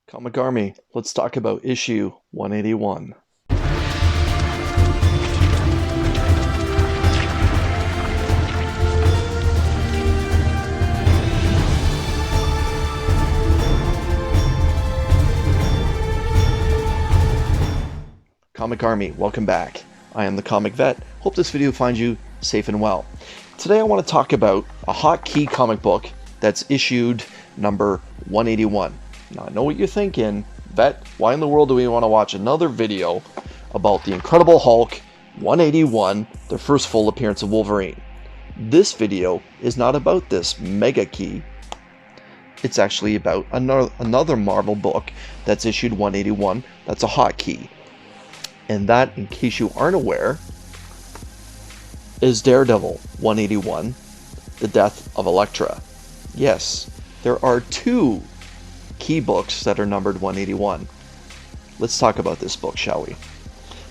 Comic Army, let's talk about issue 181. Comic Army, welcome back. I am the Comic Vet. Hope this video finds you safe and well. Today I want to talk about a hot key comic book that's issued number 181. Now I know what you're thinking, Vet, why in the world do we want to watch another video about the Incredible Hulk 181, the first full appearance of Wolverine? This video is not about this mega key. It's actually about another Marvel book that's issued 181 that's a hot key. And that, in case you aren't aware, is Daredevil 181, The Death of Elektra. Yes, there are two key books that are numbered 181. Let's talk about this book, shall we?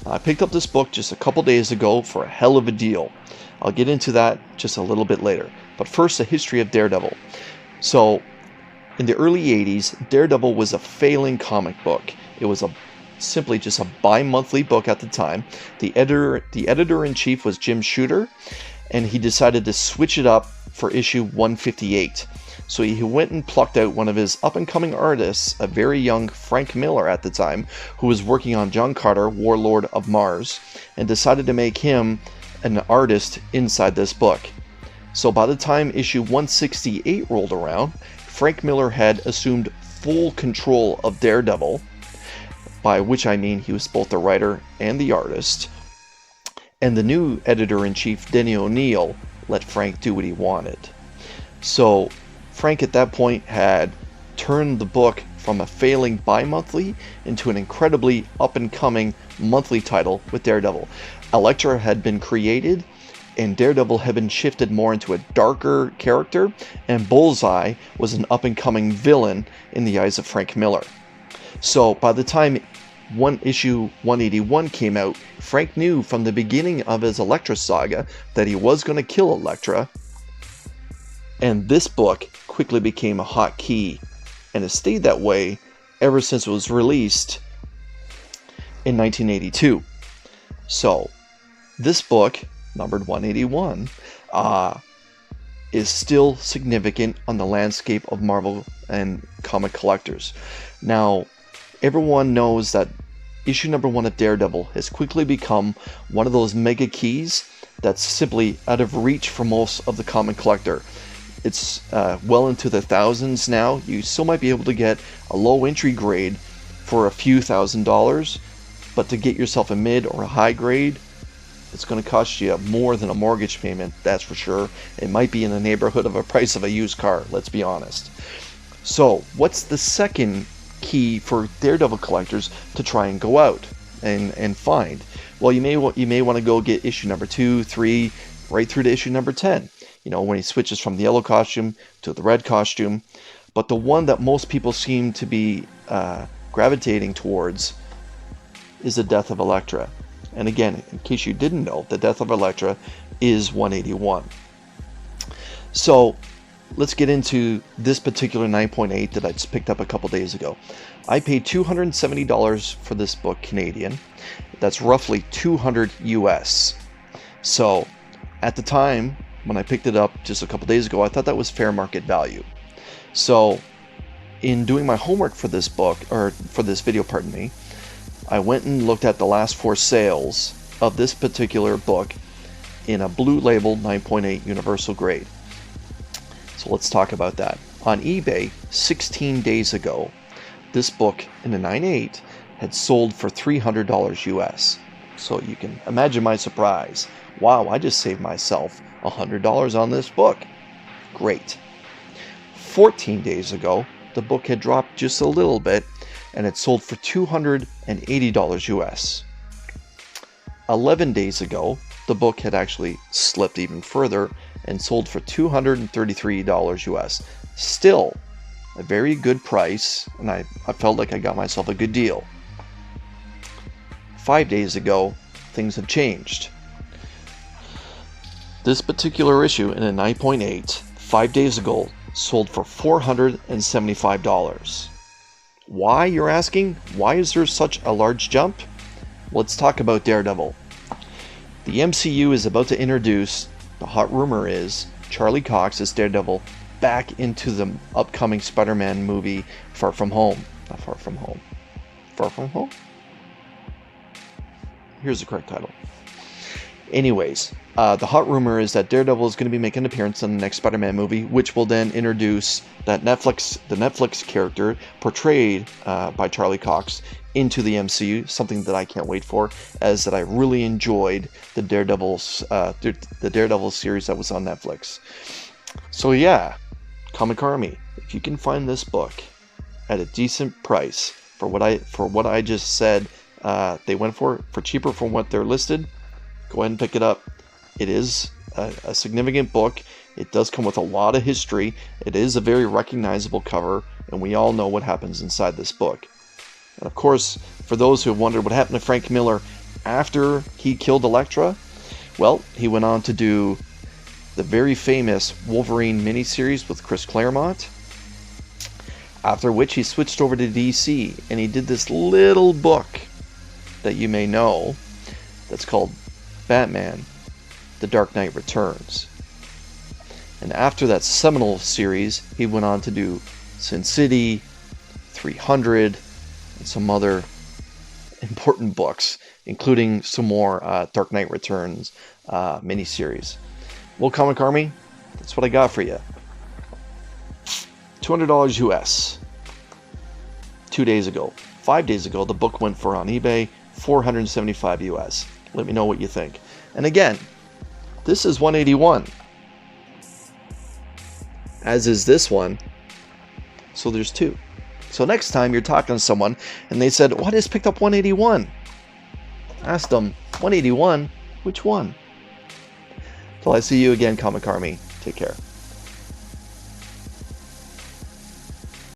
I picked up this book just a couple days ago for a hell of a deal. I'll get into that just a little bit later. But first, the history of Daredevil. So, in the early 80s, Daredevil was a failing comic book. It was simply just a bi-monthly book at the time. The editor-in-chief was Jim Shooter, and he decided to switch it up for issue 158. So he went and plucked out one of his up-and-coming artists, a very young Frank Miller at the time, who was working on John Carter, Warlord of Mars, and decided to make him an artist inside this book. So by the time issue 168 rolled around, Frank Miller had assumed full control of Daredevil, by which I mean he was both the writer and the artist, and the new editor-in-chief, Denny O'Neil, let Frank do what he wanted. So Frank at that point had turned the book from a failing bi-monthly into an incredibly up-and-coming monthly title with Daredevil. Elektra had been created, and Daredevil had been shifted more into a darker character, and Bullseye was an up-and-coming villain in the eyes of Frank Miller. So by the time issue 181 came out, Frank knew from the beginning of his Elektra saga that he was going to kill Elektra, and this book quickly became a hot key, and has stayed that way ever since it was released in 1982. So this book, numbered 181, is still significant on the landscape of Marvel and comic collectors. Now, everyone knows that issue number 1 of Daredevil has quickly become one of those mega keys that's simply out of reach for most of the comic collector. It's well into the thousands now. You still might be able to get a low entry grade for a few $1,000s, but to get yourself a mid or a high grade, it's going to cost you more than a mortgage payment, that's for sure. It might be in the neighborhood of a price of a used car, let's be honest. So, what's the second key for Daredevil collectors to try and go out and find? Well, you may want to go get issue number 2, 3, right through to issue number 10. You know, when he switches from the yellow costume to the red costume. But the one that most people seem to be gravitating towards is the Death of Elektra. And again, in case you didn't know, the Death of Elektra is 181. So let's get into this particular 9.8 that I just picked up a couple days ago. I paid $270 for this book Canadian. That's roughly $200 US. So at the time when I picked it up just a couple days ago, I thought that was fair market value. So in doing my homework for this book, or for this video, pardon me, I went and looked at the last 4 sales of this particular book in a blue label 9.8 universal grade. So let's talk about that. On eBay, 16 days ago, this book in a 9.8 had sold for $300 US. So you can imagine my surprise. Wow, I just saved myself $100 on this book. Great. 14 days ago, the book had dropped just a little bit, and it sold for $280 US. 11 days ago, the book had actually slipped even further and sold for $233 US. Still a very good price, and I felt like I got myself a good deal. 5 days ago, things have changed. This particular issue in a 9.8, 5 days ago, sold for $475. Why, you're asking? Why is there such a large jump? Let's talk about Daredevil. The MCU is about to introduce, the hot rumor is, Charlie Cox as Daredevil back into the upcoming Spider-Man movie Far From Home. Not Far From Home. Far From Home? Here's the correct title. Anyways, the hot rumor is that Daredevil is going to be making an appearance in the next Spider-Man movie, which will then introduce the Netflix character portrayed by Charlie Cox into the MCU. Something that I can't wait for, as that I really enjoyed the Daredevil series that was on Netflix. So yeah, Comic Army, if you can find this book at a decent price for what I just said, they went for cheaper from what they're listed. Go ahead and pick it up. It is a significant book. It does come with a lot of history. It is a very recognizable cover, and we all know what happens inside this book. And of course, for those who have wondered what happened to Frank Miller after he killed Elektra, well, he went on to do the very famous Wolverine miniseries with Chris Claremont, after which he switched over to DC, and he did this little book that you may know that's called Batman, The Dark Knight Returns. And after that seminal series, he went on to do Sin City, 300, and some other important books, including some more Dark Knight Returns miniseries. Well, Comic Army, that's what I got for you. $200 US. 2 days ago. 5 days ago, the book went for on eBay $475 US. Let me know what you think. And again, this is 181, as is this one. So there's two. So next time you're talking to someone and they said, "Well, I just picked up 181." Ask them, 181? Which one? Till I see you again, Comic Army. Take care.